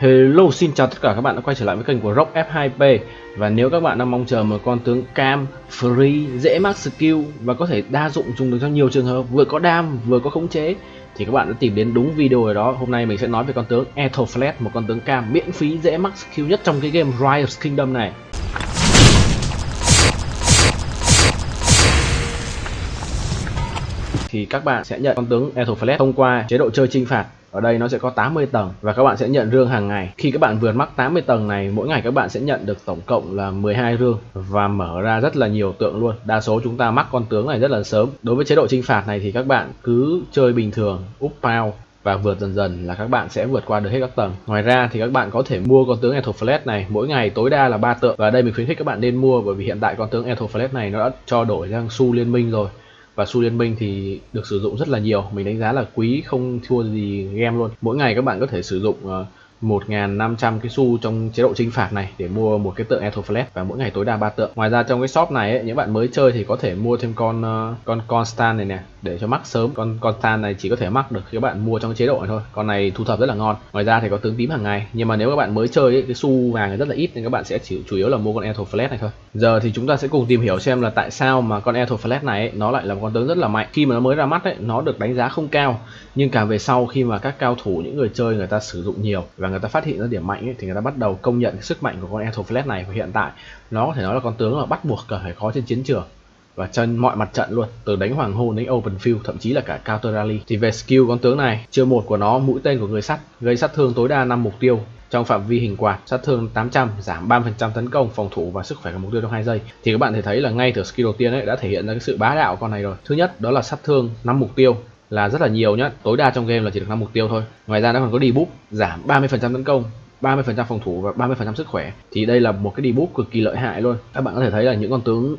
Hello, xin chào tất cả các bạn đã quay trở lại với kênh của Rock F2P. Và nếu các bạn đang mong chờ một con tướng cam, free, dễ mắc skill và có thể đa dụng dùng được cho nhiều trường hợp, vừa có đam vừa có khống chế, thì các bạn đã tìm đến đúng video rồi đó. Hôm nay mình sẽ nói về con tướng Aethelflaed, một con tướng cam miễn phí dễ mắc skill nhất trong cái game Rise of Kingdom này. Thì các bạn sẽ nhận con tướng Aethelflaed thông qua chế độ chơi chinh phạt. Ở đây nó sẽ có 80 tầng và các bạn sẽ nhận rương hàng ngày. Khi các bạn vượt mắc 80 tầng này, mỗi ngày các bạn sẽ nhận được tổng cộng là 12 rương và mở ra rất là nhiều tượng luôn. Đa số chúng ta mắc con tướng này rất là sớm. Đối với chế độ chinh phạt này thì các bạn cứ chơi bình thường, up power và vượt dần dần là các bạn sẽ vượt qua được hết các tầng. Ngoài ra thì các bạn có thể mua con tướng Aethelflaed này mỗi ngày tối đa là 3 tượng. Và ở đây mình khuyến khích các bạn nên mua, bởi vì hiện tại con tướng Aethelflaed này nó đã cho đổi sang xu liên minh rồi. Và xu liên minh thì được sử dụng rất là nhiều, mình đánh giá là quý không thua gì game luôn. Mỗi ngày các bạn có thể sử dụng 1.500 cái xu trong chế độ chinh phạt này để mua một cái tượng Aethelflaed và mỗi ngày tối đa 3 tượng. Ngoài ra trong cái shop này ấy, những bạn mới chơi thì có thể mua thêm con Constant này nè để cho mắc sớm. Con Constant này chỉ có thể mắc được khi các bạn mua trong cái chế độ này thôi. Con này thu thập rất là ngon. Ngoài ra thì có tướng tím hàng ngày, nhưng mà nếu các bạn mới chơi ấy, cái xu vàng này rất là ít nên các bạn sẽ chủ yếu là mua con Aethelflaed này thôi. Giờ thì chúng ta sẽ cùng tìm hiểu xem là tại sao mà con Aethelflaed này ấy, nó lại là một con tướng rất là mạnh. Khi mà nó mới ra mắt ấy, nó được đánh giá không cao, nhưng càng về sau khi mà các cao thủ, những người chơi người ta sử dụng nhiều và người ta phát hiện ra điểm mạnh ấy, thì người ta bắt đầu công nhận sức mạnh của con Aethelflaed này. Và hiện tại nó có thể nói là con tướng là bắt buộc cần phải có trên chiến trường và trên mọi mặt trận luôn, từ đánh hoàng hôn đến open field, thậm chí là cả counter rally. Thì về skill con tướng này, chiêu 1 của nó mũi tên của người sắt, gây sát thương tối đa 5 mục tiêu trong phạm vi hình quạt, sát thương 800, giảm 30% tấn công, phòng thủ và sức khỏe của mục tiêu trong 2 giây. Thì các bạn thể thấy là ngay từ skill đầu tiên ấy đã thể hiện ra cái sự bá đạo của con này rồi. Thứ nhất đó là sát thương 5 mục tiêu là rất là nhiều nhá, tối đa trong game là chỉ được 5 mục tiêu thôi. Ngoài ra nó còn có debuff giảm 30% tấn công, 30% phòng thủ và 30% sức khỏe. Thì đây là một cái debuff cực kỳ lợi hại luôn. Các bạn có thể thấy là những con tướng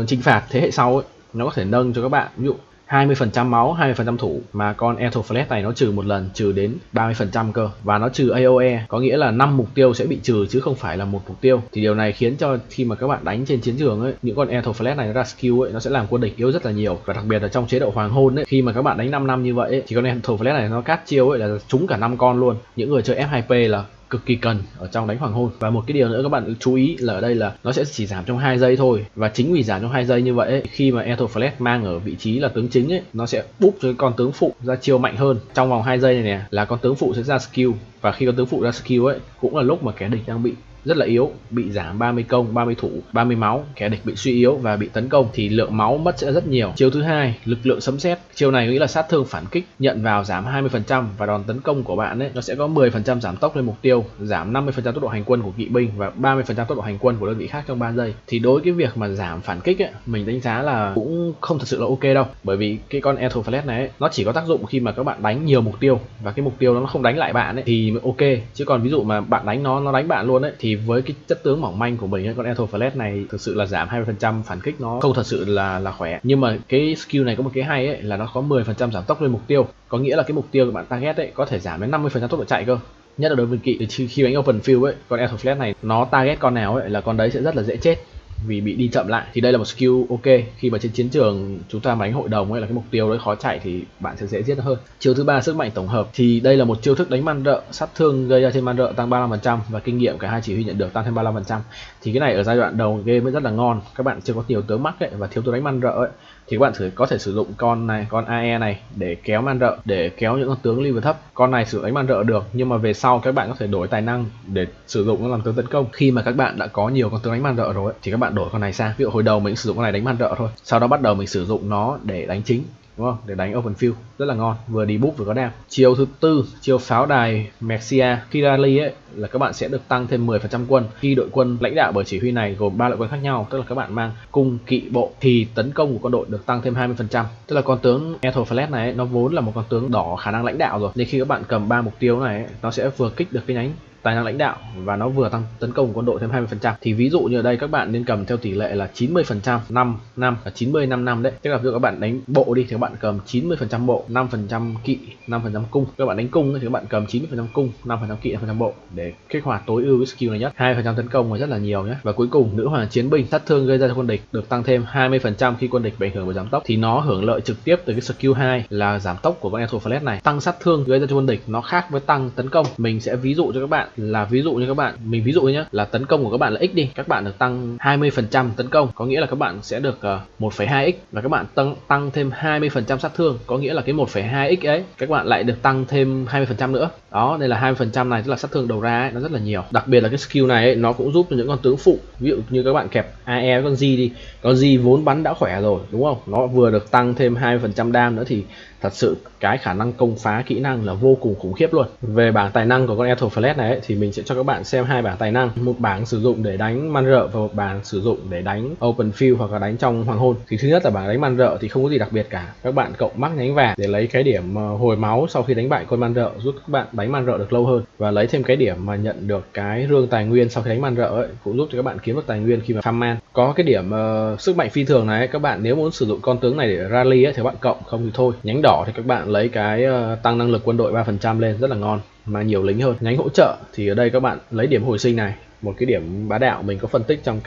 chinh phạt thế hệ sau ấy, nó có thể nâng cho các bạn ví dụ 20% máu, 20% thủ, mà con Aethelflaed này nó trừ một lần trừ đến 30% cơ, và nó trừ AOE, có nghĩa là 5 mục tiêu sẽ bị trừ chứ không phải là một mục tiêu. Thì điều này khiến cho khi mà các bạn đánh trên chiến trường ấy, những con Aethelflaed này nó ra skill ấy, nó sẽ làm quân địch yếu rất là nhiều. Và đặc biệt là trong chế độ hoàng hôn ấy, khi mà các bạn đánh 5 năm như vậy ấy, thì con Aethelflaed này nó cắt chiêu ấy là trúng cả 5 con luôn. Những người chơi F2P là cực kỳ cần ở trong đánh hoàng hôn. Và một cái điều nữa các bạn chú ý là ở đây là nó sẽ chỉ giảm trong 2 giây thôi. Và chính vì giảm trong 2 giây như vậy ấy, khi mà Aethelflaed mang ở vị trí là tướng chính ấy, nó sẽ búp cho con tướng phụ ra chiêu mạnh hơn. Trong vòng 2 giây này nè là con tướng phụ sẽ ra skill, và khi con tướng phụ ra skill ấy cũng là lúc mà kẻ địch đang bị rất là yếu, bị giảm 30 công, 30 thủ, 30 máu, kẻ địch bị suy yếu và bị tấn công thì lượng máu mất sẽ rất nhiều. Chiêu thứ hai, lực lượng sấm sét. Chiêu này nghĩa là sát thương phản kích, nhận vào giảm 20% và đòn tấn công của bạn ấy nó sẽ có 10% giảm tốc lên mục tiêu, giảm 50% tốc độ hành quân của kỵ binh và 30% tốc độ hành quân của đơn vị khác trong 3 giây. Thì đối cái việc mà giảm phản kích ấy, mình đánh giá là cũng không thật sự là ok đâu, bởi vì cái con Aethelflaed này ấy, nó chỉ có tác dụng khi mà các bạn đánh nhiều mục tiêu và cái mục tiêu nó không đánh lại bạn ấy thì ok, chứ còn ví dụ mà bạn đánh nó đánh bạn luôn ấy thì với cái chất tướng mỏng manh của mình ấy, con Aethelflaed này thực sự là giảm 20% phản kích nó không thật sự là khỏe. Nhưng mà cái skill này có một cái hay ấy là nó có 10% giảm tốc lên mục tiêu, có nghĩa là cái mục tiêu của bạn target ấy có thể giảm đến 50% tốc độ chạy cơ. Nhất là đối với kỵ thì khi đánh open field ấy, con Aethelflaed này nó target con nào ấy là con đấy sẽ rất là dễ chết vì bị đi chậm lại. Thì đây là một skill ok khi mà trên chiến trường chúng ta đánh hội đồng ấy, là cái mục tiêu đấy khó chạy thì bạn sẽ dễ giết hơn. Chiêu thứ ba, sức mạnh tổng hợp. Thì đây là một chiêu thức đánh man rợ, sát thương gây ra trên man rợ tăng 35% và kinh nghiệm cả hai chỉ huy nhận được tăng thêm 35%. Thì cái này ở giai đoạn đầu game mới rất là ngon. Các bạn chưa có nhiều tướng mắc ấy và thiếu tướng đánh man rợ ấy thì các bạn có thể sử dụng con này, con AE này để kéo man rợ, để kéo những con tướng level thấp. Con này sử dụng đánh man rợ được, nhưng mà về sau các bạn có thể đổi tài năng để sử dụng nó làm tướng tấn công. Khi mà các bạn đã có nhiều con tướng đánh man rợ rồi ấy, thì các bạn đổi con này sang. Ví dụ hồi đầu mình sử dụng con này đánh man rợ thôi, sau đó bắt đầu mình sử dụng nó để đánh chính, đúng không? Để đánh open field rất là ngon, vừa debuff vừa có đam. Chiêu thứ tư, chiêu pháo đài Mercia. Khi rally ấy là các bạn sẽ được tăng thêm 10% quân. Khi đội quân lãnh đạo bởi chỉ huy này gồm 3 đội quân khác nhau, tức là các bạn mang cung, kỵ, bộ, thì tấn công của con đội được tăng thêm 20%. Tức là con tướng Aethelflaed này ấy, nó vốn là một con tướng đỏ khả năng lãnh đạo rồi, nên khi các bạn cầm 3 mục tiêu này ấy, nó sẽ vừa kích được cái nhánh tài năng lãnh đạo và nó vừa tăng tấn công của quân đội thêm 20%. Thì ví dụ như ở đây các bạn nên cầm theo tỷ lệ là 90% 5 5 và 90 5 5 đấy. Tức là ví dụ các bạn đánh bộ đi thì các bạn cầm 90% bộ, 5% kỵ, 5% cung. Các bạn đánh cung thì các bạn cầm 90% cung, 5% kỵ, 5% bộ để kích hoạt tối ưu cái skill này nhất. 2% tấn công là rất là nhiều nhé. Và cuối cùng, nữ hoàng chiến binh, sát thương gây ra cho quân địch được tăng thêm 20% khi quân địch bị ảnh hưởng bởi giảm tốc. Thì nó hưởng lợi trực tiếp từ cái skill 2 là giảm tốc của con Aethelflaed này. Tăng sát thương gây ra cho quân địch nó khác với tăng tấn công. Mình sẽ ví dụ cho các bạn là ví dụ như mình ví dụ nhé, là tấn công của các bạn là x đi, các bạn được tăng 20% tấn công, có nghĩa là các bạn sẽ được 1,2x, và các bạn tăng thêm 20% sát thương, có nghĩa là cái 1,2x ấy các bạn lại được tăng thêm 20% nữa. Đó, đây là 20% này, tức là sát thương đầu ra ấy, nó rất là nhiều. Đặc biệt là cái skill này ấy, nó cũng giúp cho những con tướng phụ, ví dụ như các bạn kẹp AE với con G đi, con G vốn bắn đã khỏe rồi đúng không, nó vừa được tăng thêm 20% đam nữa thì thật sự cái khả năng công phá kỹ năng là vô cùng khủng khiếp luôn. Về bảng tài năng của con Aethelflaed này ấy, thì mình sẽ cho các bạn xem hai bảng tài năng, một bảng sử dụng để đánh man rợ và một bảng sử dụng để đánh open field hoặc là đánh trong hoàng hôn. Thì thứ nhất là bảng đánh man rợ thì không có gì đặc biệt cả, các bạn cộng mắc nhánh vàng để lấy cái điểm hồi máu sau khi đánh bại con man rợ, giúp các bạn đánh man rợ được lâu hơn, và lấy thêm cái điểm mà nhận được cái rương tài nguyên sau khi đánh man rợ ấy, cũng giúp cho các bạn kiếm được tài nguyên khi mà farm man. Có cái điểm sức mạnh phi thường này ấy, các bạn nếu muốn sử dụng con tướng này để rally ấy, thì các bạn cộng, không thì thôi. Nhánh đỏ thì các bạn lấy cái tăng năng lực quân đội 3% lên, rất là ngon mà nhiều lính hơn. Nhánh hỗ trợ thì ở đây các bạn lấy điểm hồi sinh này, một cái điểm bá đạo mình có phân tích trong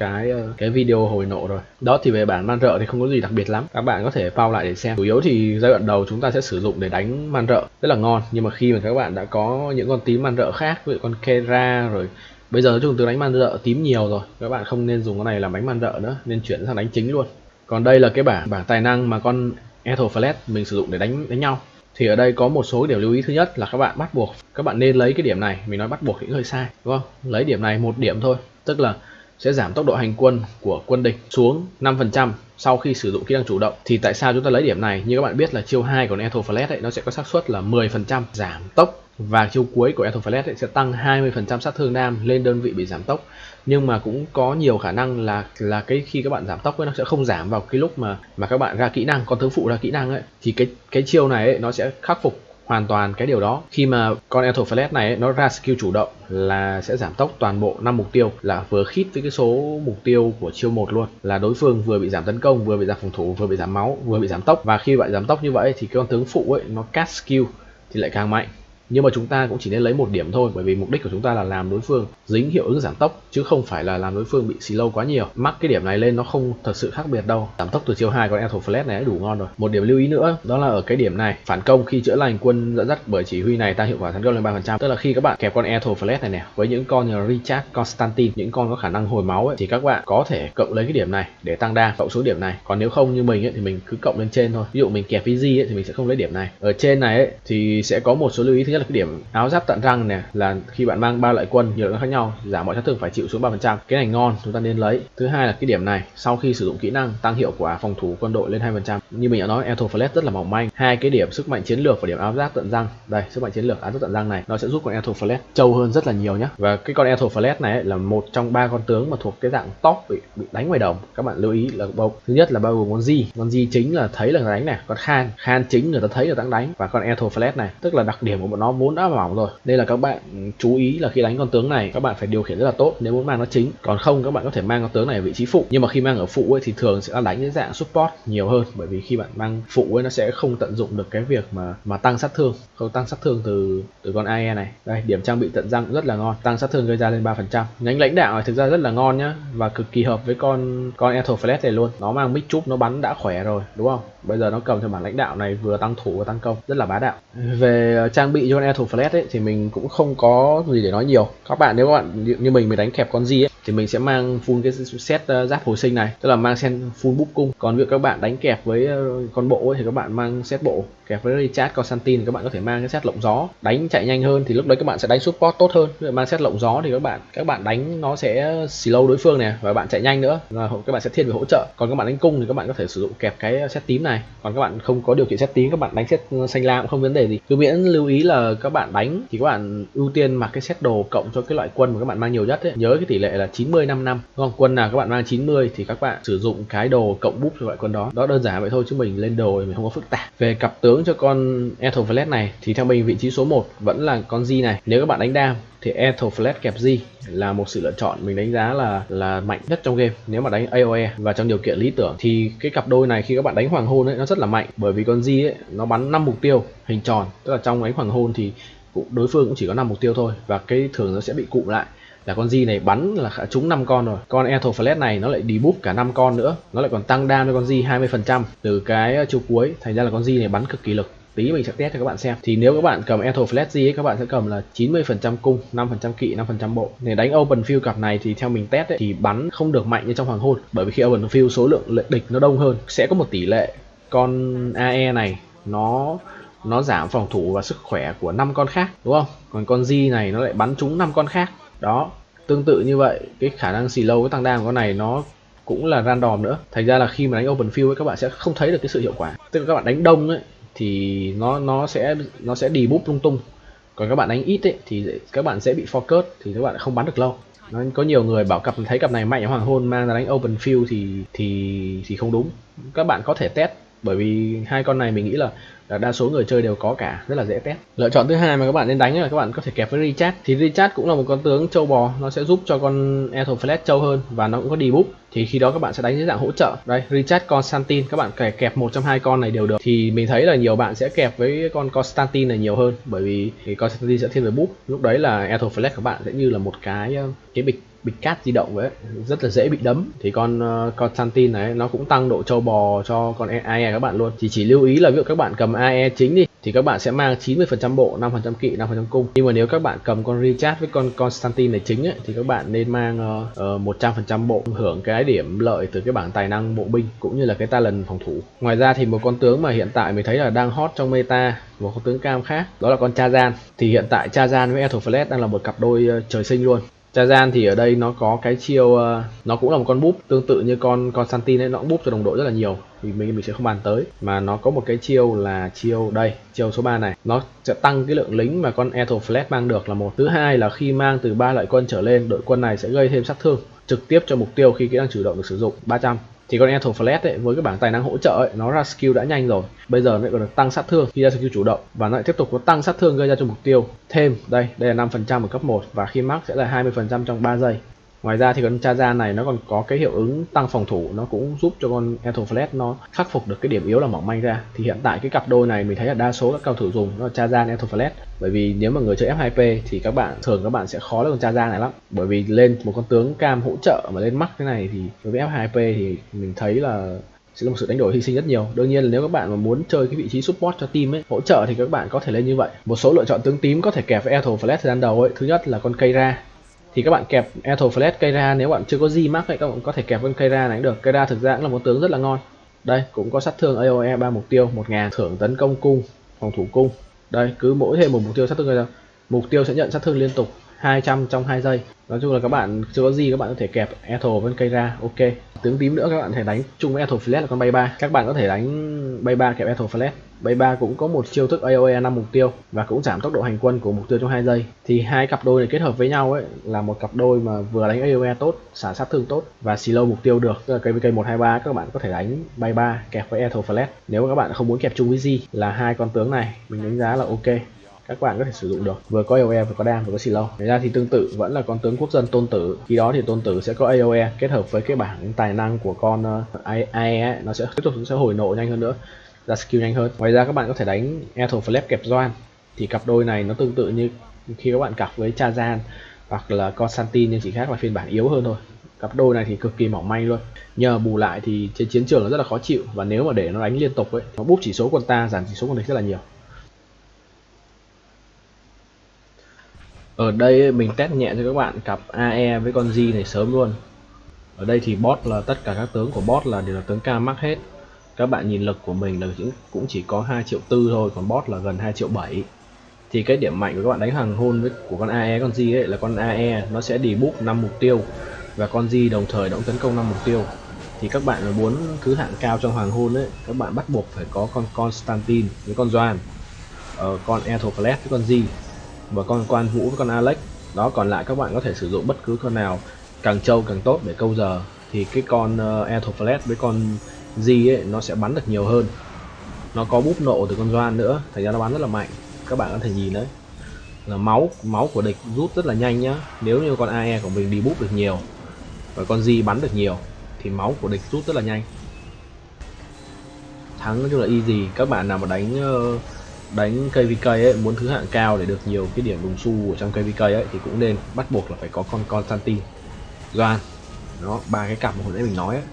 cái video hồi nộ rồi. Đó, thì về bản man rợ thì không có gì đặc biệt lắm, các bạn có thể pause lại để xem. Chủ yếu thì giai đoạn đầu chúng ta sẽ sử dụng để đánh man rợ rất là ngon, nhưng mà khi mà các bạn đã có những con tím man rợ khác, ví dụ con Kera rồi, bây giờ chúng tôi đánh man rợ tím nhiều rồi, các bạn không nên dùng cái này làm đánh man rợ nữa, nên chuyển sang đánh chính luôn. Còn đây là cái bảng tài năng mà con Aethelflaed mình sử dụng để đánh nhau. Thì ở đây có một số điểm lưu ý. Thứ nhất là các bạn bắt buộc các bạn nên lấy cái điểm này, mình nói bắt buộc thì hơi sai đúng không, lấy điểm này 1 điểm thôi, tức là sẽ giảm tốc độ hành quân của quân địch xuống 5% sau khi sử dụng kỹ năng chủ động. Thì tại sao chúng ta lấy điểm này? Như các bạn biết là chiêu 2 của Aethelflaed ấy, nó sẽ có xác suất là 10% giảm tốc, và chiêu cuối của Aethelflaed sẽ tăng 20% sát thương đam lên đơn vị bị giảm tốc. Nhưng mà cũng có nhiều khả năng là cái khi các bạn giảm tốc ấy, nó sẽ không giảm vào cái lúc mà các bạn ra kỹ năng, con tướng phụ ra kỹ năng ấy, thì cái chiêu này ấy, nó sẽ khắc phục hoàn toàn cái điều đó. Khi mà con Aethelflaed này ấy, nó ra skill chủ động là sẽ giảm tốc toàn bộ 5 mục tiêu, là vừa khít với cái số mục tiêu của chiêu 1 luôn, là đối phương vừa bị giảm tấn công, vừa bị giảm phòng thủ, vừa bị giảm máu, vừa bị giảm tốc. Và khi bạn giảm tốc như vậy thì cái con tướng phụ ấy nó cast skill thì lại càng mạnh. Nhưng mà chúng ta cũng chỉ nên lấy 1 điểm thôi, bởi vì mục đích của chúng ta là làm đối phương dính hiệu ứng giảm tốc, chứ không phải là làm đối phương bị slow quá nhiều. Mắc cái điểm này lên nó không thật sự khác biệt đâu. Giảm tốc từ chiêu 2 con Aethelflaed này đã đủ ngon rồi. Một điểm lưu ý nữa đó là ở cái điểm này, phản công khi chữa lành quân dẫn dắt bởi chỉ huy này tăng hiệu quả tấn công lên 3%. Tức là khi các bạn kẹp con Aethelflaed này nè với những con như Richard, Constantine, những con có khả năng hồi máu ấy, thì các bạn có thể cộng lấy cái điểm này để tăng đam, cộng số điểm này. Còn nếu không như mình ấy, thì mình cứ cộng lên trên thôi. Ví dụ mình kẹp với G ấy, thì mình sẽ không lấy điểm này. Ở trên này ấy, thì sẽ có một số lưu ý. Thứ nhất là cái điểm áo giáp tận răng nè, là khi bạn mang 3 loại quân nhiều loại khác nhau, giảm mọi sát thương phải chịu xuống 3%, cái này ngon, chúng ta nên lấy. Thứ hai là cái điểm này, sau khi sử dụng kỹ năng tăng hiệu quả phòng thủ quân đội lên 2%. Như mình đã nói, Aethelflaed rất là mỏng manh. Hai cái điểm sức mạnh chiến lược và điểm áo giáp tận răng, đây sức mạnh chiến lược áo giáp tận răng này, nó sẽ giúp con Aethelflaed trâu hơn rất là nhiều nhé. Và cái con Aethelflaed này ấy, là một trong 3 con tướng mà thuộc cái dạng top bị đánh ngoài đồng. Các bạn lưu ý là thứ nhất là bao gồm con G chính là thấy là đánh này, con Khan chính người ta thấy là đang đánh, và con Aethelflaed này, tức là đặc điểm của bọn nó vốn đã mỏng rồi, nên là các bạn chú ý là khi đánh con tướng này các bạn phải điều khiển rất là tốt nếu muốn mang nó chính. Còn không các bạn có thể mang con tướng này ở vị trí phụ, nhưng mà khi mang ở phụ ấy thì thường sẽ đánh cái dạng support nhiều hơn, bởi vì khi bạn mang phụ ấy nó sẽ không tận dụng được cái việc mà tăng sát thương, không tăng sát thương từ con AE này. Đây, điểm trang bị tận răng rất là ngon, tăng sát thương gây ra lên 3%. Nhánh lãnh đạo này thực ra rất là ngon nhá, và cực kỳ hợp với con Aethelflaed này luôn. Nó mang mix trúc, nó bắn đã khỏe rồi đúng không, bây giờ nó cầm theo bản lãnh đạo này, vừa tăng thủ và tăng công, rất là bá đạo. Về trang bị cho con Aethelflaed ấy thì mình cũng không có gì để nói nhiều. Các bạn nếu các bạn như mình đánh kẹp con G ấy, thì mình sẽ mang full cái set giáp hồi sinh này, tức là mang set full búp cung. Còn việc các bạn đánh kẹp với con bộ ấy, thì các bạn mang set bộ. Kẹp với Richard, Constantine các bạn có thể mang cái set lộng gió, đánh chạy nhanh hơn, thì lúc đấy các bạn sẽ đánh support tốt hơn. Mang set lộng gió thì các bạn đánh nó sẽ slow đối phương nè, và bạn chạy nhanh nữa, và các bạn sẽ thiên về hỗ trợ. Còn các bạn đánh cung thì các bạn có thể sử dụng kẹp cái set tím này. Còn các bạn không có điều kiện set tím, các bạn đánh set xanh lam cũng không vấn đề gì. Cứ miễn lưu ý là các bạn đánh thì các bạn ưu tiên mặc cái set đồ cộng cho cái loại quân mà các bạn mang nhiều nhất ấy. Nhớ cái tỷ lệ là 90-5-5, đúng không? Quân nào các bạn mang 90 thì các bạn sử dụng cái đồ cộng búp cho loại quân đó. Đó, đơn giản vậy thôi, chứ mình lên đồ thì mình không có phức tạp. Về cặp tướng cho con Aethelflaed này thì theo mình vị trí số 1 vẫn là con G này. Nếu các bạn đánh đam thì Aethelflaed kẹp G là một sự lựa chọn mình đánh giá là mạnh nhất trong game nếu mà đánh AoE. Và trong điều kiện lý tưởng thì cái cặp đôi này khi các bạn đánh hoàng hôn ấy nó rất là mạnh, bởi vì con G ấy nó bắn 5 mục tiêu hình tròn, tức là trong đánh hoàng hôn thì đối phương cũng chỉ có 5 mục tiêu thôi, và cái thường nó sẽ bị cụm lại, là con G này bắn là trúng 5 con rồi. Con Aethelflaed này nó lại debuff cả 5 con nữa, nó lại còn tăng đam cho con G 20% từ cái chiêu cuối, thành ra là con G này bắn cực kỳ lực. tí mình sẽ test cho các bạn xem. Thì nếu các bạn cầm Etho Flash ấy, các bạn sẽ cầm là 90% cung, 5% kỵ, 5% bộ. Để đánh open field cặp này thì theo mình test ấy, thì bắn không được mạnh như trong hoàng hôn, bởi vì khi open field số lượng địch nó đông hơn, sẽ có một tỷ lệ con AE này nó giảm phòng thủ và sức khỏe của 5 con khác, đúng không? Còn con G này nó lại bắn trúng 5 con khác. Đó, tương tự như vậy, cái khả năng xì lâu, cái tăng đam của con này nó cũng là random nữa. Thành ra là khi mà đánh open field ấy, các bạn sẽ không thấy được cái sự hiệu quả. Tức là các bạn đánh đông ấy thì nó sẽ debuff lung tung. Còn các bạn đánh ít ấy thì các bạn sẽ bị focus, thì các bạn không bắn được lâu. Nó có nhiều người bảo thấy cặp này mạnh ở hoàng hôn mang ra đánh open field thì không đúng. Các bạn có thể test, bởi vì hai con này mình nghĩ là đa số người chơi đều có cả, rất là dễ test. Lựa chọn thứ hai mà các bạn nên đánh là các bạn có thể kẹp với Recharge. Thì Recharge cũng là một con tướng trâu bò, nó sẽ giúp cho con Etho Flash trâu hơn và nó cũng có debuff. Thì khi đó các bạn sẽ đánh dưới dạng hỗ trợ. Đây, Recharge Constantine, các bạn kẹp một trong hai con này đều được. Thì mình thấy là nhiều bạn sẽ kẹp với con Constantine này nhiều hơn, bởi vì cái Constantine sẽ thiên về búp. Lúc đấy là Etho Flash các bạn sẽ như là một cái bịch cát di động vậy, rất là dễ bị đấm. Thì con Constantine này nó cũng tăng độ trâu bò cho con AE các bạn luôn. Chỉ lưu ý là ví dụ các bạn cầm AE chính đi thì các bạn sẽ mang 90% bộ, 5% kỵ, 5% cung. Nhưng mà nếu các bạn cầm con Recharge với con Constantine này chính ấy, thì các bạn nên mang 100% bộ, hưởng cái điểm lợi từ cái bảng tài năng bộ binh cũng như là cái talent phòng thủ. Ngoài ra thì một con tướng mà hiện tại mình thấy là đang hot trong meta, một con tướng cam khác, đó là con Chazan. Thì hiện tại Chazan với Etho Flash đang là một cặp đôi trời sinh luôn. Chazan thì ở đây nó có cái chiêu, nó cũng là một con búp tương tự như con Constantine ấy, nó cũng búp cho đồng đội rất là nhiều, thì mình sẽ không bàn tới. Mà nó có một cái chiêu là chiêu đây, chiêu số 3 này, nó sẽ tăng cái lượng lính mà con Etho Flash mang được là một. Thứ hai là khi mang từ 3 loại quân trở lên, đội quân này sẽ gây thêm sát thương trực tiếp cho mục tiêu khi kỹ năng chủ động được sử dụng 300. Thì con Etho Flash ấy, với cái bảng tài năng hỗ trợ ấy, nó ra skill đã nhanh rồi, bây giờ nó lại còn được tăng sát thương khi ra skill chủ động, và nó lại tiếp tục có tăng sát thương gây ra cho mục tiêu thêm. Đây là 5% ở cấp 1, và khi mắc sẽ là 20% trong 3 giây. Ngoài ra thì con Chazan này nó còn có cái hiệu ứng tăng phòng thủ, nó cũng giúp cho con Etho Flash nó khắc phục được cái điểm yếu là mỏng manh ra. Thì hiện tại cái cặp đôi này mình thấy là đa số các cao thủ dùng nó là Chazan, Etho Flash. Bởi vì nếu mà người chơi F2P thì các bạn sẽ khó lấy con Chazan này lắm, bởi vì lên một con tướng cam hỗ trợ mà lên mắc cái này thì đối với F2P thì mình thấy là sẽ là một sự đánh đổi hy sinh rất nhiều. Đương nhiên là nếu các bạn mà muốn chơi cái vị trí support cho team ấy, hỗ trợ, thì các bạn có thể lên như vậy. Một số lựa chọn tướng tím có thể kẹp với Etho Flash thời gian đầu ấy. Thứ nhất là con Keira. Thì các bạn kẹp Etho Flash Keira, nếu bạn chưa có G Max ấy, các bạn có thể kẹp con Keira này cũng được. Keira thực ra cũng là một tướng rất là ngon. Đây cũng có sát thương AOE 3 mục tiêu, 1000 thưởng tấn công cung, phòng thủ cung. Đây cứ mỗi thêm một mục tiêu sát thương, mục tiêu sẽ nhận sát thương liên tục 200 trong 2 giây. Nói chung là các bạn chưa có gì, các bạn có thể kẹp Etho với Keira, ok. Tướng tím nữa các bạn có thể đánh chung với Etho Flash là con bay 3. Các bạn có thể đánh bay 3 kẹp Etho Flash. Bay 3 cũng có một chiêu thức AOE 5 mục tiêu và cũng giảm tốc độ hành quân của mục tiêu trong 2 giây. Thì hai cặp đôi này kết hợp với nhau ấy là một cặp đôi mà vừa đánh AOE tốt, xả sát thương tốt và xì lâu mục tiêu được. Tức là KVK 123 các bạn có thể đánh bay 3 kẹp với Etho Flash. Nếu các bạn không muốn kẹp chung với G, là hai con tướng này mình đánh giá là ok, các bạn có thể sử dụng được, vừa có AOE vừa có đam vừa có xì lâu. Ngoài ra thì tương tự vẫn là con tướng quốc dân Tôn Tử. Khi đó thì Tôn Tử sẽ có AOE kết hợp với cái bảng tài năng của con AE ấy, nó sẽ tiếp tục sẽ hồi nộ nhanh hơn nữa, ra skill nhanh hơn. Ngoài ra các bạn có thể đánh Etho Flash kẹp Doan. Thì cặp đôi này nó tương tự như khi các bạn cặp với Chazan hoặc là Constantine, nhưng chỉ khác là phiên bản yếu hơn thôi. Cặp đôi này thì cực kỳ mỏng manh luôn. Nhờ bù lại thì trên chiến trường nó rất là khó chịu, và nếu mà để nó đánh liên tục ấy, nó búp chỉ số quân ta, giảm chỉ số quân địch rất là nhiều. Ở đây mình test nhẹ cho các bạn cặp AE với con G này sớm luôn. Ở đây thì bot là tất cả các tướng của bot là đều là tướng cam mắc hết. Các bạn nhìn lực của mình là cũng chỉ có 2,4 triệu thôi, còn bot là gần 2,7 triệu. Thì cái điểm mạnh của các bạn đánh hoàng hôn với của con AE con G ấy là con AE nó sẽ debuff 5 mục tiêu và con G đồng thời nó cũng tấn công 5 mục tiêu. Thì các bạn mà muốn thứ hạng cao trong hoàng hôn ấy, các bạn bắt buộc phải có con Constantine với con Doan, con Etho Flash với con G, và con Quan Vũ với con Alex. Đó, còn lại các bạn có thể sử dụng bất cứ con nào, càng trâu càng tốt để câu giờ. Thì cái con Etho Flash với con G ấy nó sẽ bắn được nhiều hơn, nó có búp nộ từ con Doan nữa, thành ra nó bắn rất là mạnh. Các bạn có thể nhìn đấy là máu của địch rút rất là nhanh nhá. Nếu như con AE của mình đi búp được nhiều và con G bắn được nhiều thì máu của địch rút rất là nhanh. Thắng nói chung là easy. Các bạn nào mà đánh KVK ấy, muốn thứ hạng cao để được nhiều cái điểm đồng xu ở trong KVK ấy, thì cũng nên bắt buộc là phải có con Constantine, Doan. Đó, ba cái cặp mà hồi nãy mình nói ấy.